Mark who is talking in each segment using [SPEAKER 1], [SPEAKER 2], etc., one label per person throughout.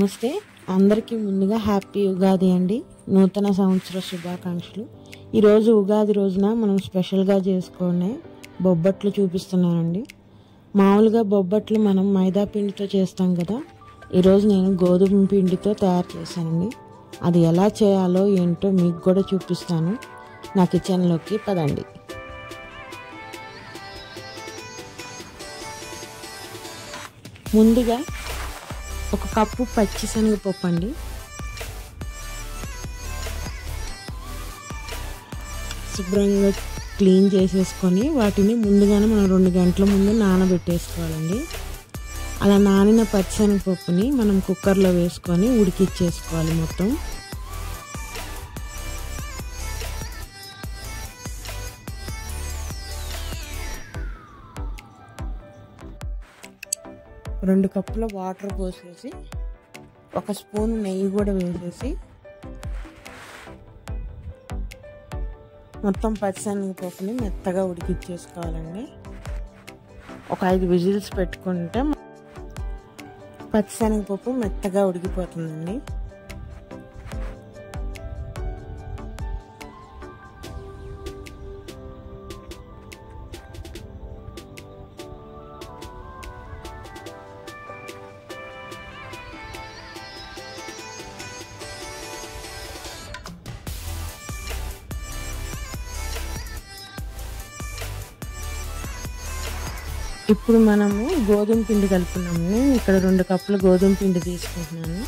[SPEAKER 1] నమస్తే అందరికీ ముందుగా హ్యాపీ ఉగాది అండి. నూతన సంవత్సర శుభాకాంక్షలు. ఈరోజు ఉగాది రోజున మనం స్పెషల్గా చేసుకునే బొబ్బట్లు చూపిస్తున్నానండి. మామూలుగా బొబ్బట్లు మనం మైదా పిండితో చేస్తాం కదా, ఈరోజు నేను గోధుమ పిండితో తయారు చేశానండి. అది ఎలా చేయాలో ఏంటో మీకు కూడా చూపిస్తాను. నా కిచెన్లోకి పదండి. ముందుగా ఒక కప్పు పచ్చిశనగపప్పు అండి, శుభ్రంగా క్లీన్ చేసేసుకొని వాటిని ముందుగానే మనం 2 గంటల ముందు నానబెట్టేసుకోవాలండి. అలా నానిన పచ్చిశనగపప్పుని మనం కుక్కర్లో వేసుకొని ఉడికిచ్చేసుకోవాలి మొత్తం. రెండు కప్పుల వాటర్ పోసేసి 1 స్పూన్ నెయ్యి కూడా వేసేసి మొత్తం పచ్చిశనగపప్పుని మెత్తగా ఉడికిచ్చేసుకోవాలండి. ఒక 5 విజిల్స్ పెట్టుకుంటే పచ్చిశనగపప్పు మెత్తగా ఉడికిపోతుందండి. ఇప్పుడు మనము గోధుమ పిండి కలుపుకున్నాము. నేను ఇక్కడ 2 కప్పుల గోధుమ పిండి తీసుకుంటున్నాను.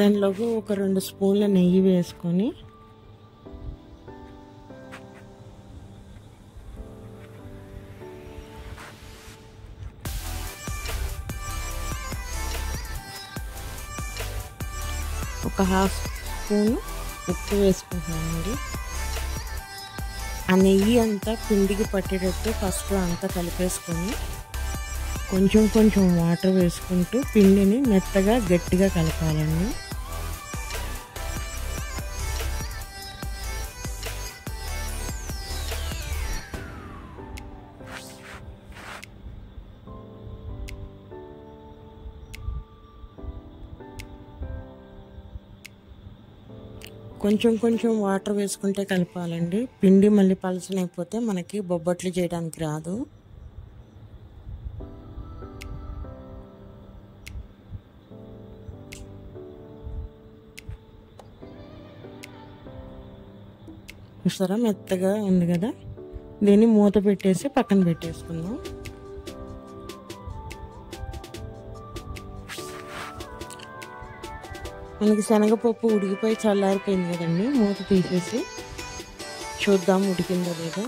[SPEAKER 1] దానిలోకి ఒక 2 స్పూన్ల నెయ్యి వేసుకొని ఒక 1/2 స్పూన్ ఉప్పు వేసుకుంటున్నానండి. ఆ నెయ్యి అంతా పిండికి పట్టేటట్టు ఫస్ట్ అంతా కలిపేసుకొని కొంచెం వాటర్ వేసుకుంటూ పిండిని మెత్తగా గట్టిగా కలపాలండి. కొంచెం వాటర్ వేసుకుంటే కలపాలండి. పిండి మళ్ళీ పలచనైపోతే మనకి బొబ్బట్లు చేయడానికి రాదు. చూసారా మెత్తగా ఉంది కదా, దీన్ని మూత పెట్టేసి పక్కన పెట్టేసుకుందాం. మనకి శనగపప్పు ఉడికిపోయి చల్లారిపోయింది కదండి. మూత తీసేసి చూద్దాం ఉడికిందో లేదో.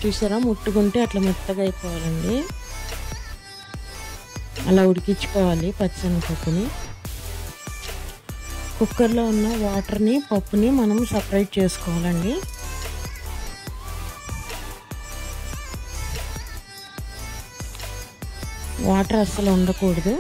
[SPEAKER 1] చూసారా, ముట్టుకుంటే అట్లా మెత్తగా అయిపోవాలండి. అలా ఉడికించుకోవాలి పచ్చిశనగపప్పుని. కుక్కర్లో ఉన్న వాటర్ని పప్పుని మనం సపరేట్ చేసుకోవాలండి. వాటర్ అస్సలు ఉండకూడదు.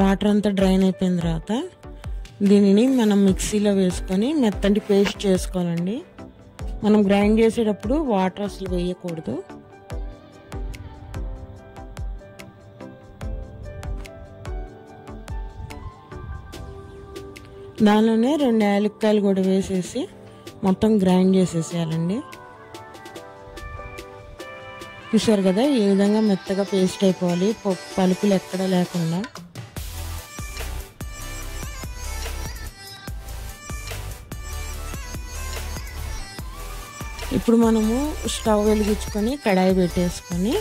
[SPEAKER 1] వాటర్ అంతా డ్రైన్ అయిపోయిన తర్వాత దీనిని మనం మిక్సీలో వేసుకొని మెత్తటి పేస్ట్ చేసుకోవాలండి. మనం గ్రైండ్ చేసేటప్పుడు వాటర్ అసలు వేయకూడదు. దానిలోనే 2 యాలక్కాయలు కూడా వేసేసి మొత్తం గ్రైండ్ చేసేసేయాలండి. చూసారు కదా, ఈ విధంగా మెత్తగా పేస్ట్ అయిపోవాలి, పలుకులు ఎక్కడా లేకుండా. ఇప్పుడు మనము స్టవ్ వెలిగించుకొని కడాయి పెట్టేసుకొని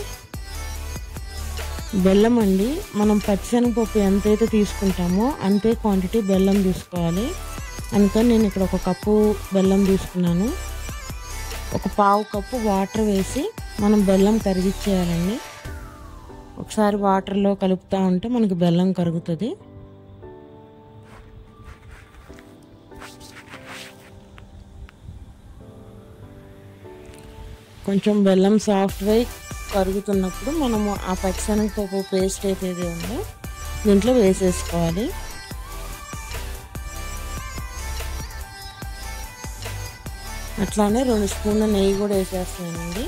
[SPEAKER 1] బెల్లం అండి, మనం పచ్చిశనగపప్పు ఎంతైతే తీసుకుంటామో అంతే క్వాంటిటీ బెల్లం తీసుకోవాలి. అందుకని నేను ఇక్కడ 1 కప్పు బెల్లం తీసుకున్నాను. 1/4 కప్పు వాటర్ వేసి మనం బెల్లం కరిగిచ్చేయాలండి. ఒకసారి వాటర్లో కలుపుతూ ఉంటే మనకి బెల్లం కరుగుతుంది. కొంచెం బెల్లం సాఫ్ట్గా కరుగుతున్నప్పుడు మనము ఆ పచ్చిశనగపప్పు పేస్ట్ ఏదైతే ఉందో దీంట్లో వేసేసుకోవాలి. అట్లానే 2 స్పూన్ల నెయ్యి కూడా వేసేస్తానండి.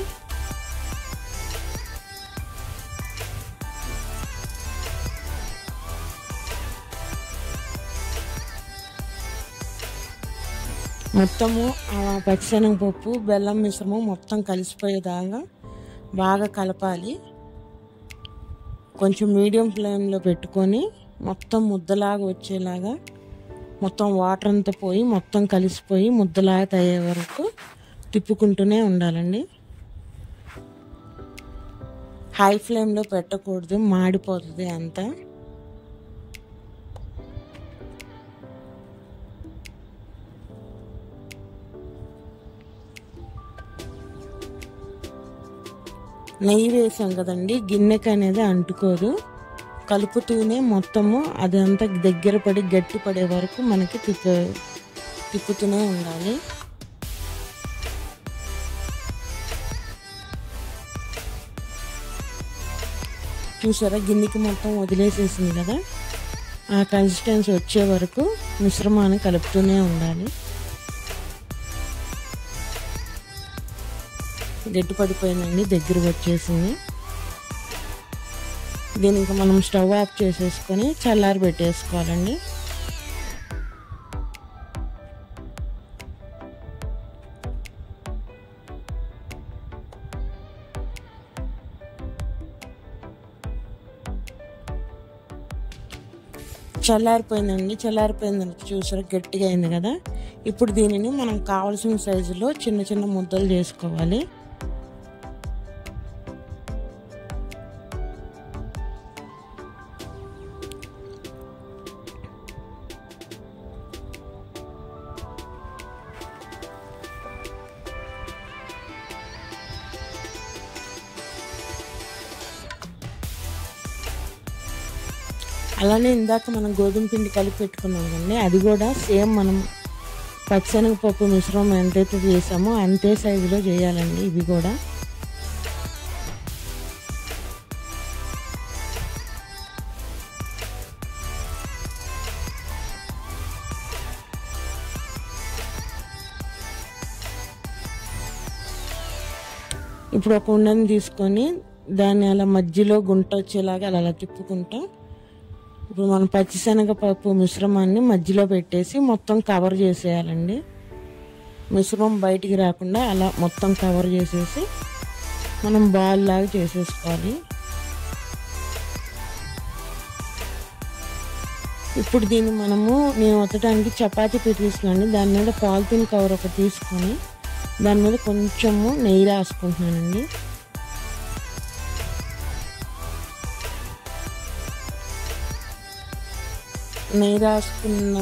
[SPEAKER 1] మొత్తము ఆ పచ్చిశనగపప్పు బెల్లం మిశ్రమం మొత్తం కలిసిపోయేదాకా బాగా కలపాలి. కొంచెం మీడియం ఫ్లేమ్లో పెట్టుకొని మొత్తం ముద్దలాగా వచ్చేలాగా మొత్తం వాటర్ అంతా పోయి మొత్తం కలిసిపోయి ముద్దలాగా అయ్యే వరకు తిప్పుకుంటూనే ఉండాలండి. హై ఫ్లేమ్లో పెట్టకూడదు, మాడిపోతుంది అంతా. నెయ్యి వేసాం కదండి, గిన్నెకి అనేది అంటుకోదు. కలుపుతూనే మొత్తము అదంతా దగ్గర పడి గట్టి పడే వరకు మనకి తిప్పుతూనే ఉండాలి. చూసారా, గిన్నెకి మొత్తం వదిలేసేసింది కదా. ఆ కన్సిస్టెన్సీ వచ్చే వరకు మిశ్రమాన్ని కలుపుతూనే ఉండాలి. గట్టి పడిపోయిందండి, దగ్గర వచ్చేసింది. దీనికి మనం స్టవ్ ఆఫ్ చేసేసుకొని చల్లారి పెట్టేసుకోవాలండి. చల్లారిపోయిందండి. చల్లారిపోయిందని చూసారా, గట్టిగా అయింది కదా. ఇప్పుడు దీనిని మనం కావాల్సిన సైజులో చిన్న చిన్న ముద్దలు చేసుకోవాలి. అలానే ఇందాక మనం గోధుమ పిండి కలిపి పెట్టుకున్నాం కండి, అది కూడా సేమ్ మనం పచ్చిశనగపప్పు మిశ్రమం ఎంతైతే చేసామో అంతే సైజులో చేయాలండి. ఇవి కూడా ఇప్పుడు ఒక ఉండని తీసుకొని దాన్ని అలా మధ్యలో గుంట వచ్చేలాగా అలా తిప్పుకుంటాం. ఇప్పుడు మనం పచ్చిశనగపప్పు మిశ్రమాన్ని మధ్యలో పెట్టేసి మొత్తం కవర్ చేసేయాలండి. మిశ్రమం బయటికి రాకుండా అలా మొత్తం కవర్ చేసేసి మనం బాల్ లాగా చేసేసుకోవాలి. ఇప్పుడు దీన్ని నేను ఒత్తడానికి చపాతీ పీట తీసుకున్నాను. దాని మీద పాలిథిన్ కవర్ ఒకటి తీసుకొని దాని మీద కొంచెము నెయ్యి రాసుకుంటున్నానండి. నెయ్యి రాసుకున్న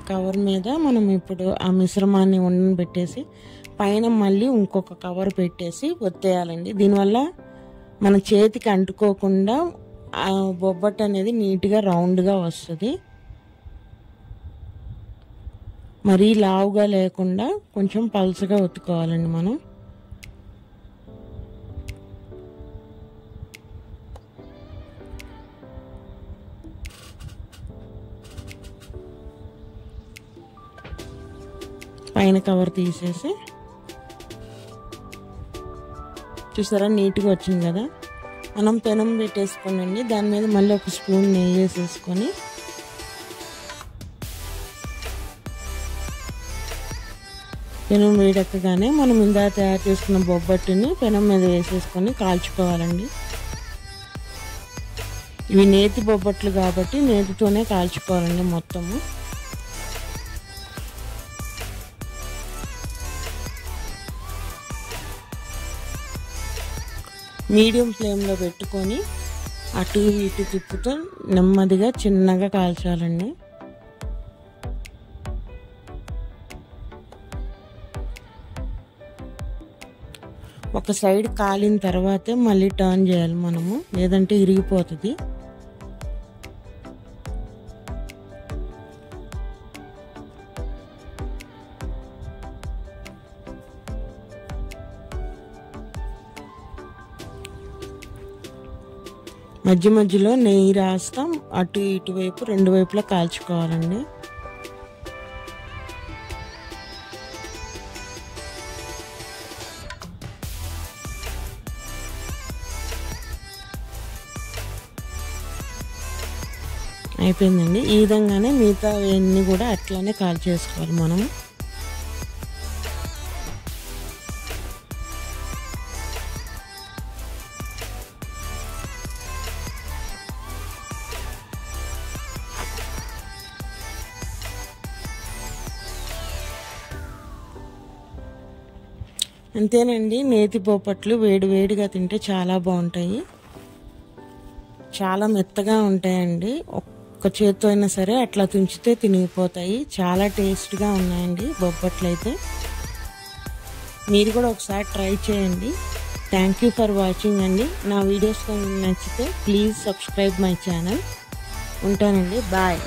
[SPEAKER 1] కవర్ మీద మనం ఇప్పుడు ఆ మిశ్రమాన్ని ఉండని పెట్టేసి పైన మళ్ళీ ఇంకొక కవర్ పెట్టేసి ఒత్తేయాలండి. దీనివల్ల మన చేతికి అంటుకోకుండా ఆ బొబ్బట్టు అనేది నీట్గా రౌండ్గా వస్తుంది. మరీ లావుగా లేకుండా కొంచెం పల్చగా ఒత్తుకోవాలండి మనం. పైన కవర్ తీసేసి చూసారా, నీట్గా వచ్చింది కదా. మనం పెనం పెట్టేసుకోండి. దాని మీద మళ్ళీ ఒక స్పూన్ నెయ్యి వేసేసుకొని పెనం వేడెక్కగానే మనం ఇందా తయారు చేసుకున్న బొబ్బట్టుని పెనం మీద వేసేసుకొని కాల్చుకోవాలండి. ఇవి నేతి బొబ్బట్లు కాబట్టి నేతితోనే కాల్చుకోవాలండి మొత్తము. మీడియం ఫ్లేమ్లో పెట్టుకొని అటు ఇటు తిప్పుతూ నెమ్మదిగా చిన్నగా కాల్చాలండి. ఒక సైడ్ కాలిన తర్వాతే మళ్ళీ టర్న్ చేయాలి మనము, లేదంటే ఇరిగిపోతుంది. మధ్య మధ్యలో నెయ్యి రాస్తాం, అటు ఇటువైపు రెండు వైపులా కాల్చుకోవాలండి. అయిపోయిందండి. ఈ విధంగానే మిగతా అన్నీ కూడా అట్లానే కాల్చేసుకోవాలి మనం. అంతేనండి, నేతి బొబ్బట్లు వేడి వేడిగా తింటే చాలా బాగుంటాయి. చాలా మెత్తగా ఉంటాయండి. ఒక్క చేత్తో అయినా సరే అట్లా తుంచితే తినిగిపోతాయి. చాలా టేస్ట్గా ఉన్నాయండి బొబ్బట్లు అయితే. మీరు కూడా ఒకసారి ట్రై చేయండి. థ్యాంక్ యూ ఫర్ వాచింగ్ అండి. నా వీడియోస్ నచ్చితే ప్లీజ్ సబ్స్క్రైబ్ మై ఛానల్. ఉంటానండి, బాయ్.